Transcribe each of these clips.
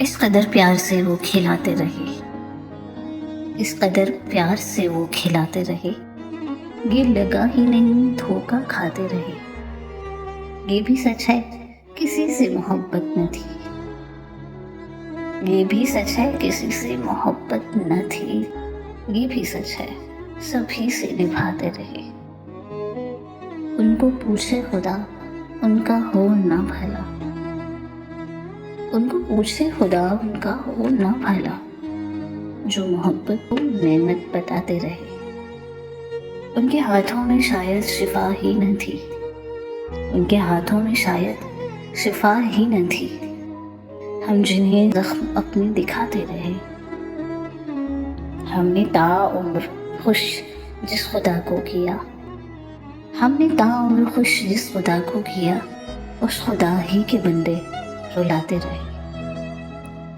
इस कदर प्यार से वो खिलाते रहे, इस कदर प्यार से वो खिलाते रहे, ये लगा ही नहीं धोखा खाते रहे। ये भी सच है किसी से मोहब्बत न थी, ये भी सच है किसी से मोहब्बत न थी, ये भी सच है सभी से निभाते रहे। उनको पूछे खुदा उनका हो ना भला, उनको पूछे खुदा उनका हो ना भला, जो मोहब्बत को नेमत बताते रहे। उनके हाथों में शायद शिफा ही न थी, उनके हाथों में शायद शिफा ही न थी, हम जिन्हें जख्म अपने दिखाते रहे। हमने ताउम्र खुश जिस खुदा को किया, हमने ताउम्र खुश जिस खुदा को किया, उस खुदा ही के बंदे रुलाते रहे।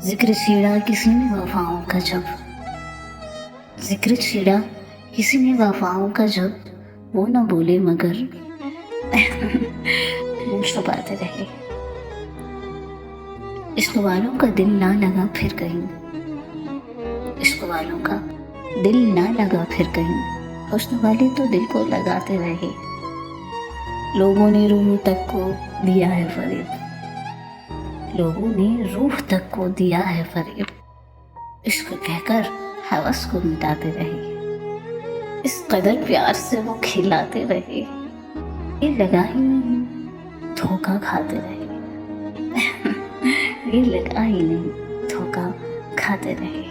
जिक्र छेड़ा किसी ने वफाओं का जब, जिक्र छेड़ा किसी ने वफाओं का जब, वो न बोले मगर मुंह छुपाते रहे। इश्क वालों का दिल ना लगा फिर कहीं, इश्क वालों का दिल ना लगा फिर कहीं, हुस्न वाले तो दिल को लगाते रहे। लोगों ने रूह तक को दिया है फरेब, लोगों ने रूह तक को दिया है फरेब, इश्क कहकर हवस को मिटाते रहे। इस कदर प्यार से वो खिलाते रहे, ये लगा ही नहीं धोखा खाते रहे। ये लगा ही नहीं धोखा खाते रहे।